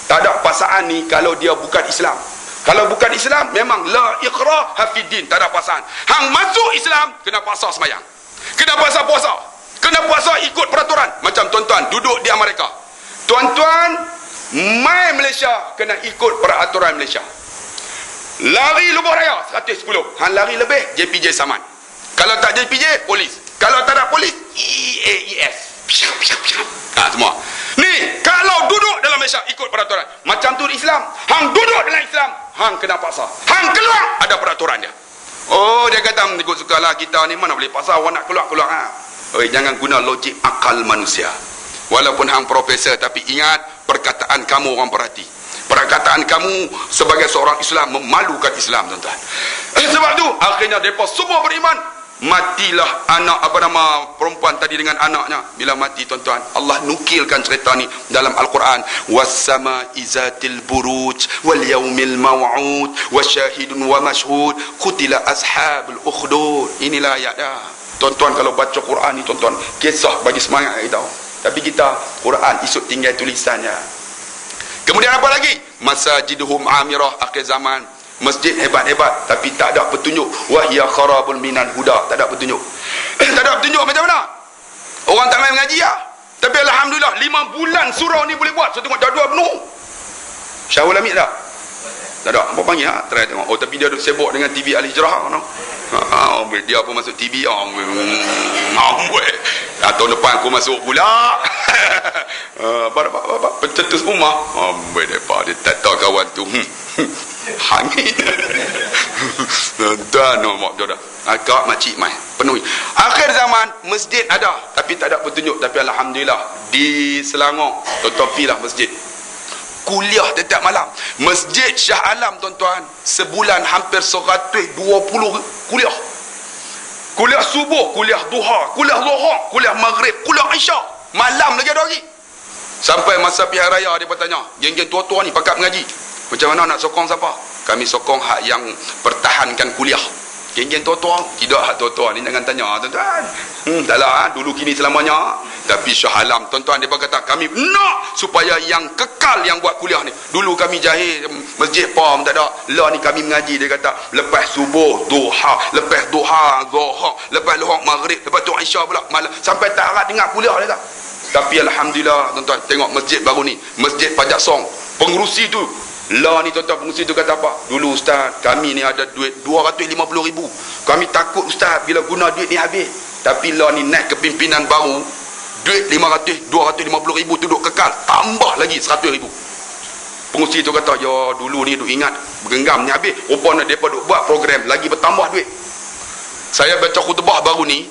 Speaker 1: Tak ada paksaan ni kalau dia bukan Islam. Kalau bukan Islam memang la ikraha fiddin, tak ada paksaan. Hang masuk Islam kena paksa semayang, kena paksa puasa, kena puasa ikut peraturan. Macam tuan-tuan duduk di Amerika, tuan-tuan mai Malaysia kena ikut peraturan Malaysia. Lari lubuk raya 110, hang lari lebih JPJ saman. Kalau tak JPJ polis, kalau tak ada polis EAES. Semua ni kalau duduk dalam Malaysia ikut peraturan. Macam tu Islam, hang duduk dalam Islam, hang kena paksa. Hang keluar ada peraturan dia. Oh, dia kata mengikut sukalah, kita ni mana boleh paksa orang nak keluar ha. Jangan guna logik akal manusia. Walaupun hang profesor, tapi ingat perkataan kamu orang perhati. Perkataan kamu sebagai seorang Islam memalukan Islam tuan-tuan. Sebab tu akhirnya mereka semua beriman. Matilah anak perempuan tadi dengan anaknya. Bila mati tuan-tuan, Allah nukilkan cerita ni dalam Al-Quran. Was-sama'i zatil buruj wal yaumil maw'ud wasyahidun wa mashhud qutila ashabul ukhdud. Inilah ayat dah. Tuan-tuan kalau baca Quran ni tuan-tuan, kisah bagi semangat kita. Tapi kita Quran esok tinggal tulisannya. Kemudian apa lagi? Masajiduhum amirah, akhir zaman. Masjid hebat-hebat tapi tak ada petunjuk. Wahya kharabun minal huda, tak ada petunjuk. Tak ada petunjuk macam mana? Orang tak main mengaji lah. Tapi alhamdulillah 5 bulan surau ni boleh buat. So tengok jadual penuh. Syahul Hamid tak? Tak ada. Apa panggil lah? Try tengok. Oh, tapi dia duduk sibuk dengan TV Al-Hijrah no? Dia pun masuk TV. Tahun depan aku masuk pula. Apa pencetus rumah. Dia tak tahu kawan tu. Hangin. Tuan mak dia dah. Akak makcik mai penuhi. Akhir zaman masjid ada tapi tak ada petunjuk. Tapi alhamdulillah di Selangor topilah masjid. Kuliah setiap malam. Masjid Shah Alam tuan-tuan, sebulan hampir 120 kuliah. Kuliah subuh, kuliah duha, kuliah zuhur, kuliah maghrib, kuliah isyak. Malam lagi ada lagi. Sampai masa pihak raya dia bertanya, geng-geng tua-tua ni pakat mengaji, macam mana nak sokong siapa? Kami sokong hak yang pertahankan kuliah. Geng-geng tua-tua. Tidak hak tua-tua ni jangan tanya tuan-tuan. Tak lah, dulu kini selamanya. Tapi Shah Alam tuan-tuan dia kata kami nak supaya yang kekal yang buat kuliah ni. Dulu kami jahil masjid pom tak ada. Lah ni kami mengaji dia kata lepas subuh duha, lepas duha zuhur, lepas luhur maghrib, lepas tu isya pula malam sampai tarat dengar kuliah dia tak. Tapi alhamdulillah tuan-tuan tengok masjid baru ni, Masjid Pajak Song. Pengerusi tu lah ni tuan-tuan, pengerusi tu kata apa? Dulu ustaz, kami ni ada duit 250,000. Kami takut ustaz bila guna duit ni habis. Tapi lah ni naik kepimpinan baru, duit 250,000 tu duk kekal, tambah lagi 100,000. Pengurusi tu kata, ya dulu ni duk ingat bergenggam ni habis, rupanya mereka duk buat program lagi bertambah duit. Saya baca khutbah baru ni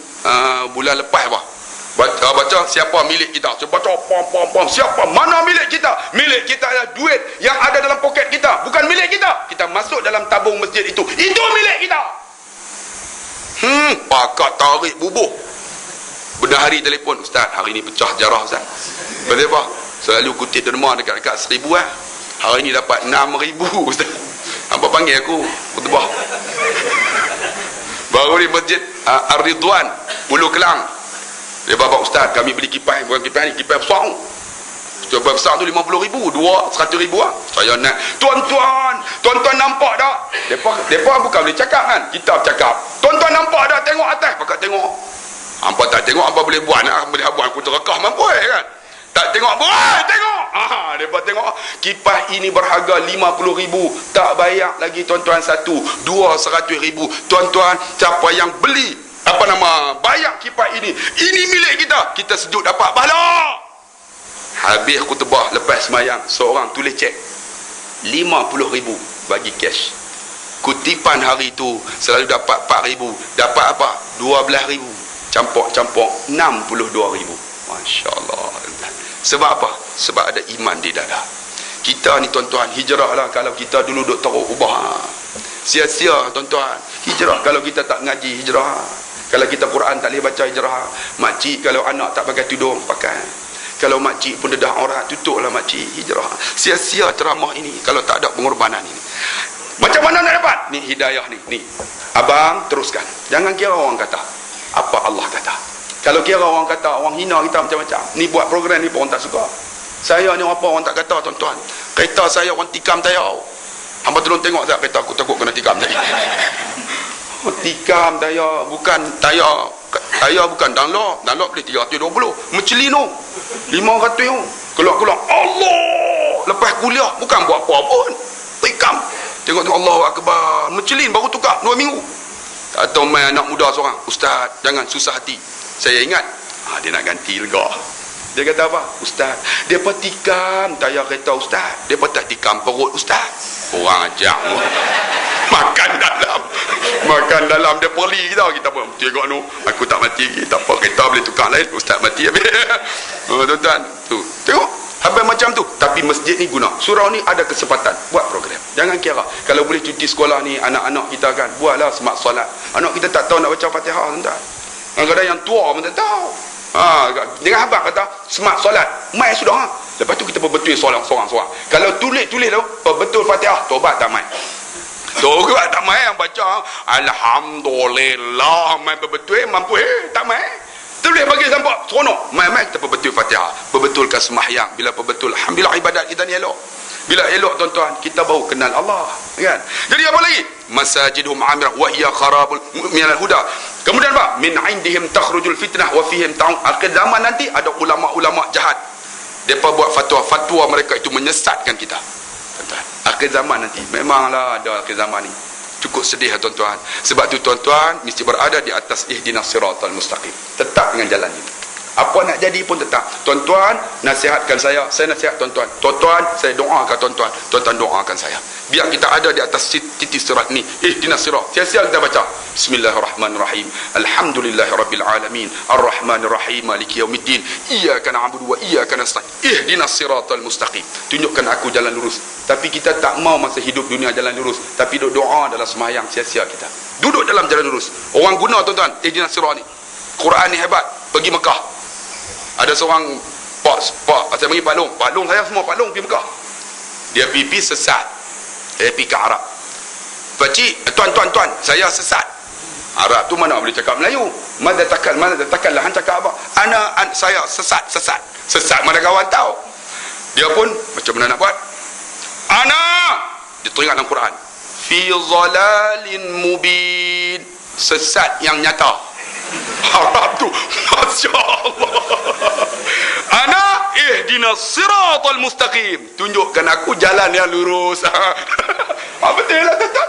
Speaker 1: bulan lepas baca siapa milik kita. Saya baca pom siapa, mana milik kita? Milik kita adalah duit yang ada dalam poket kita, bukan milik kita. Kita masuk dalam tabung masjid itu milik kita. Pakat tarik bubuh. Benar hari telefon, ustaz hari ni pecah jarah ustaz. Betul apa? Selalu kutip derma dekat-dekat 1,000 lah. Hari ni dapat 6,000 ustaz. Apa panggil aku? Khutbah. Baru ni masjid Ar-Ridwan, Ulu Kelang. Dia bapak ustaz, kami beli kipas, bukan kipas ni, kipas besar. Kipas besar tu 50,000, 100,000 lah. Saya nak, tuan-tuan nampak tak? Depa bukan boleh cakap kan? Kita bercakap. Tuan-tuan nampak tak? Tengok atas, pakat tengok. Hampa tak tengok apa boleh buat, nak boleh buat aku terekah mampu kan? Tak tengok boleh tengok. Depa tengok kipas ini berharga 50,000, tak bayar lagi tuan-tuan 100,000. Tuan-tuan siapa yang beli bayar kipas ini milik kita, kita sejuk dapat pahala. Habis khutbah lepas semayang, seorang tulis cek 50,000 bagi cash. Kutipan hari itu selalu dapat 4,000, dapat apa? 12,000. Campur 62,000. Masya Allah. Sebab apa? Sebab ada iman di dada. Kita ni tuan-tuan, hijrah lah. Kalau kita dulu duk teruk ubah, sia-sia tuan-tuan. Hijrah kalau kita tak ngaji, hijrah. Kalau kita Quran tak boleh baca, hijrah. Makcik kalau anak tak pakai tudung, pakai. Kalau makcik pun dedah aurat, tutuplah makcik, hijrah. Sia-sia ceramah ini kalau tak ada pengorbanan ini. Macam mana nak dapat? Ni hidayah ni. Abang teruskan. Jangan kira orang kata apa Allah kata. Kalau kira orang kata, orang hina kita macam-macam, ni buat program ni pun orang tak suka. Saya ni apa orang tak kata tuan-tuan. Kereta saya orang tikam tayar. Hamba tolong tengok tak kereta aku, takut kena tikam tadi. Tikam tayar, bukan tayar bukan Dunlop beli 320, Michelin 500 keluar Allah. Lepas kuliah bukan buat apa pun, tikam. Tengok Allahu Akbar, Michelin baru tukar 2 minggu. Atau main anak muda seorang, ustaz jangan susah hati. Saya ingat dia nak ganti lega. Dia kata apa? Ustaz, dia tikam tayar kereta ustaz, dia tak tikam perut ustaz. Orang ajak makan dalam dia perli kita pun tengok tu, aku tak mati lagi, tak apa, kereta boleh tukar lain, ustaz mati habis. Tuan-tuan tu tengok habis macam tu. Tapi masjid ni guna, surau ni ada kesempatan buat program. Jangan kira kalau boleh cuti sekolah ni, anak-anak kita kan buatlah semak solat. Anak kita tak tahu nak baca Fatihah tuan-tuan. Kadang-kadang yang tua pun tak tahu. Dengan abang kata semak solat, mai sudah. Lepas tu kita berbetul solat seorang-seorang. Kalau tulis tu betul Fatihah, tobat tak mai. Tobat tak mai, yang baca alhamdulillah mai berbetul mampu tak mai. Tulis bagi sampai seronok. Mai kita berbetul Fatihah, berbetulkan sembahyang. Bila berbetul, alhamdulillah ibadat kita ni elok. Bila elok tuan-tuan, kita baru kenal Allah, kan? Jadi apa lagi? Masajidhum amirah wa hiya kharabul minal huda. Kemudian apa? Min indihim takhrujul fitnah wa fihim ta'un. Akhir zaman nanti ada ulama-ulama jahat. Depa buat fatwa mereka itu menyesatkan kita. Tuan-tuan, akhir zaman nanti memanglah ada akhir zaman ni. Cukup sedih tuan-tuan. Sebab tu tuan-tuan mesti berada di atas ihdinas siratal mustaqim. Tetap dengan jalan ini. Apa nak jadi pun tetap. Tuan-tuan nasihatkan saya nasihat tuan-tuan. Tuan-tuan saya doakan tuan-tuan. Tuan-tuan doakan saya. Biar kita ada di atas titik sirat ni. Ihdinas sirat. Sia-sia kita baca. Bismillahirrahmanirrahim. Alhamdulillahirabbil alamin. Arrahmanirrahim. Maliki yaumiddin. Iyyaka na'budu wa iyyaka nasta'in. Ihdinas siratal mustaqim. Tunjukkan aku jalan lurus. Tapi kita tak mau masa hidup dunia jalan lurus. Tapi doa dalam sembahyang sia-sia kita. Duduk dalam jalan lurus. Orang guna tuan-tuan ihdinas sirat ni. Quran ni hebat. Pergi Mekah. Ada seorang pak saya bagi Pak Long saya semua Pak Long pergi Mekah. Dia pipi sesat. Dia pergi ke Arab. Pakcik, tuan, saya sesat. Arab tu mana boleh cakap Melayu. Mana takkan lah cakap apa? Saya sesat mana kawan tahu. Dia pun macam mana nak buat? Dia teringat dalam Quran. Fi dhalalin mubin. Sesat yang nyata. Arab tu, Masya Allah. Ihdinas siratal mustaqim. Tunjukkan aku jalan yang lurus. Betul lah tuan-tuan.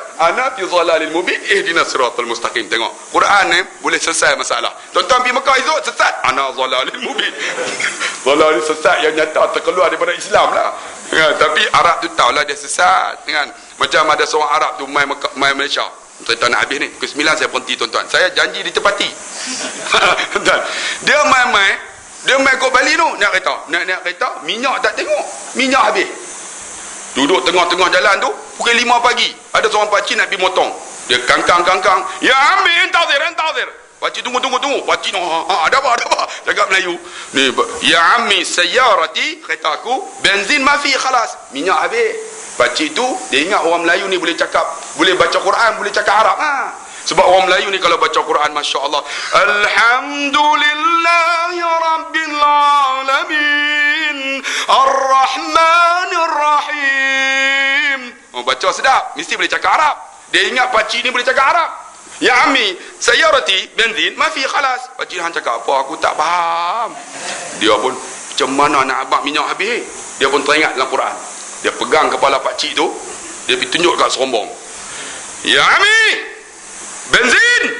Speaker 1: Fi dhalalin mubin. Ihdinas siratal mustaqim. Tengok, Quran ni boleh selesai masalah. Tuan-tuan pergi Mekah esok sesat. Dhalalin mubin. Dhalalin sesat yang nyata terkeluar daripada Islam lah. Ya, tapi Arab tu tahulah dia sesat kan. Macam ada seorang Arab tu main Malaysia. Tuan-tuan nak habis ni pukul 9 saya berhenti tuan-tuan. Saya janji ditepati. Dia main kot Bali tu naik kereta, minyak tak tengok, minyak habis. Duduk tengah-tengah jalan tu pukul 5 pagi, ada seorang pakcik nak pergi motong. Dia kangkang, ya ambil entazir. Pakcik tunggu. Pakcik ada apa cakap Melayu ni, ya ammi sayyarati, kereta aku benzin mafi khalas, minyak habis. Pakcik tu dia ingat orang Melayu ni boleh cakap, boleh baca Quran, boleh cakap Arab. Sebab orang Melayu ni kalau baca Quran, Masya Allah, Alhamdulillahi Rabbil Alamin Ar-Rahmanir Rahim. Baca sedap, mesti boleh cakap Arab. Dia ingat pakcik ni boleh cakap Arab. Ya Ami, sayyarati benzin mafi khalas. Pakcik hang cakap apa, aku tak faham. Dia pun macam mana nak abang minyak habis. Dia pun teringat dalam Quran. Dia pegang kepala pakcik tu, dia pergi tunjuk kat serombong. Ya Ami, benzin.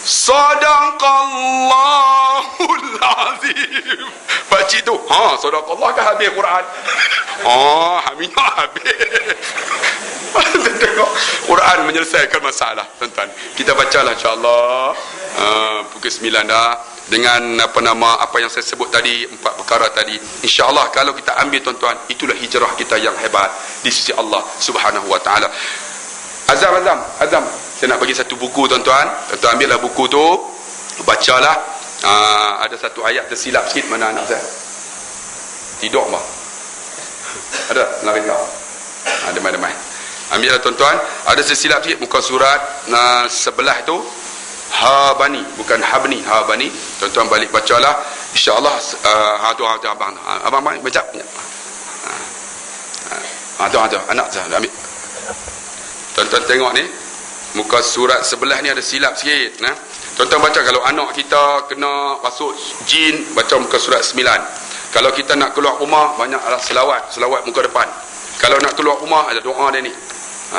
Speaker 1: Sadaqallahul azim. Pakcik tu, sadaqallah kan habis Quran. Minyak habis. Tengok, Quran menyelesaikan masalah, tuan-tuan. Kita bacalah insya-Allah pukul 9 dah. Dengan apa yang saya sebut tadi, 4 perkara tadi, insya-Allah kalau kita ambil tuan-tuan, itulah hijrah kita yang hebat di sisi Allah Subhanahu wa taala. Azam, saya nak bagi satu buku tuan-tuan. Tuan-tuan ambillah buku tu, bacalah. Ada satu ayat tersilap sikit. Mana anak saya? Tidur bah. Ada lari kau. Demai. Ambillah tuan-tuan. Ada tersilap sikit muka surat sebelah tu. Habani, bukan habni, habani. Tuan-tuan balik bacalah. Insya-Allah abang baca. Anak saya ambil. Tuan-tuan tengok ni, muka surat sebelah ni ada silap sikit. Tuan-tuan baca, kalau anak kita kena masuk jin, baca muka surat 9. Kalau kita nak keluar rumah, banyak adalah selawat muka depan. Kalau nak keluar rumah, ada doa dia ni.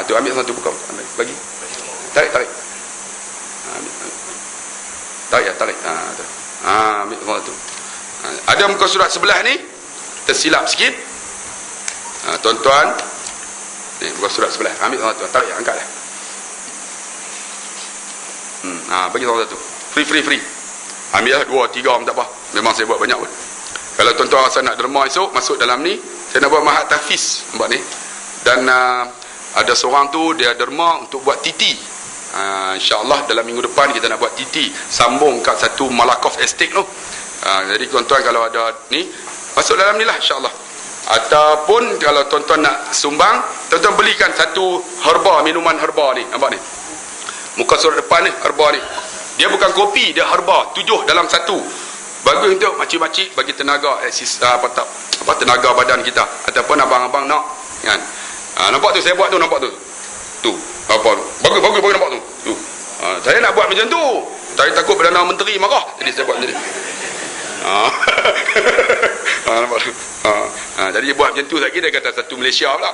Speaker 1: Tu ambil satu buka, bagi. Tarik. Tarik. Ambil satu. Ada muka surat sebelah ni tersilap sikit. Tuan-tuan, ni muka surat sebelah. Ambil satu, tarik, angkatlah. Bagi satu. Free. Ambil 2, 3 tak apa. Memang saya buat banyak pun. Kalau tuan-tuan rasa nak derma esok, masuk dalam ni. Saya nak buat mahat tahfiz, nampak ni. Dan ada seorang tu dia derma untuk buat titi. InsyaAllah dalam minggu depan kita nak buat titi, sambung kat satu Malakoff Estate tu. Jadi tuan-tuan kalau ada ni, masuk dalam ni lah insyaAllah. Ataupun kalau tuan-tuan nak sumbang, tuan-tuan belikan satu herba, minuman herba ni, nampak ni, muka surat depan ni, herba ni. Dia bukan kopi, dia herba, 7 dalam 1. Bagus untuk makcik-makcik, bagi tenaga tenaga badan kita. Ataupun abang-abang nak kan. Nampak tu saya buat tu, nampak tu. Tu apa tu, bagus nampak tu. Saya nak buat macam tu, saya takut Perdana Menteri marah, jadi saya buat macam ni. Nampak tu. Jadi buat macam tu lagi, dia kata satu Malaysia pula.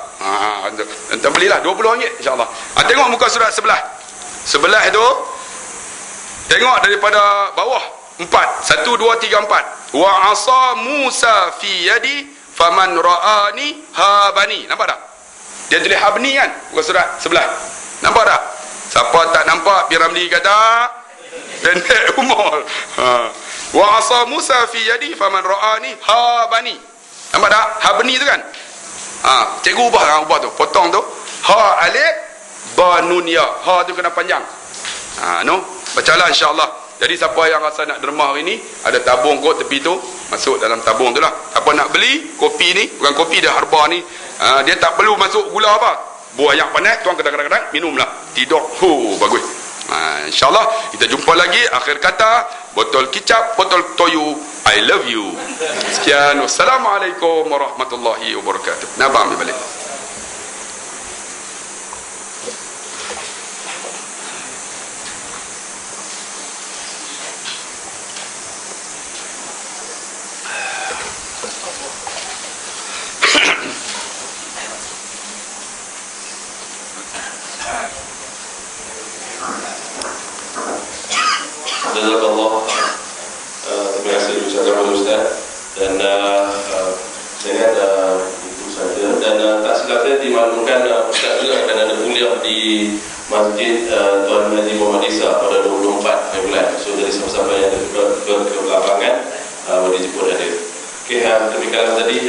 Speaker 1: Entah belilah RM20 insya-Allah. Tengok muka surat sebelah tu, tengok daripada bawah 4, 1 2 3 4. Wa asa Musa fi yadi faman ra'ani habani. Nampak tak? Dia tulis habni kan, muka surat sebelah. Nampak tak? Siapa tak nampak, Piramli kata pendek umur. Wa asa Musa fi yadi faman ra'ani habani. Nampak tak? Habni tu kan? Cikgu ubah tu, potong tu. Ha alif ba nun ya. Ha tu kena panjang. Bacalah insya-Allah. Jadi siapa yang rasa nak derma hari ni, ada tabung kot tepi tu, masuk dalam tabung tu lah. Siapa nak beli kopi ni, bukan kopi dah, herba ni, dia tak perlu masuk gula apa. Buah yang panas, tuang kadang-kadang minumlah. Tidur. Bagus. InsyaAllah kita jumpa lagi. Akhir kata, botol kicap, botol toyu, I love you. Sekian, wassalamualaikum warahmatullahi wabarakatuh. Nak ambil balik.
Speaker 2: Jazakallah. Terima kasih ucapkan kepada Ustaz. Dan dengan itu saja. Dan tak silap saya dimaklumkan Ustaz juga akan ada kuliah di Masjid Tuan Haji Muhammad Isa pada 24 bulan. So dari siapa-siapa yang ada ke lapangan boleh jemput hadir. Okey, demikianlah tadi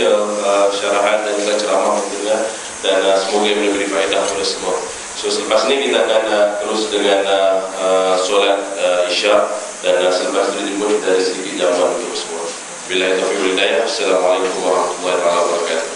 Speaker 2: syarahan dan juga ceramah dan semoga memberi faedah kepada semua. So selepas ini kita akan terus dengan solat Isya dan selepas itu dijemput kita ada sedikit jamuan untuk semua. Billahi taufiq wal hidayah. Assalamualaikum warahmatullahi wabarakatuh.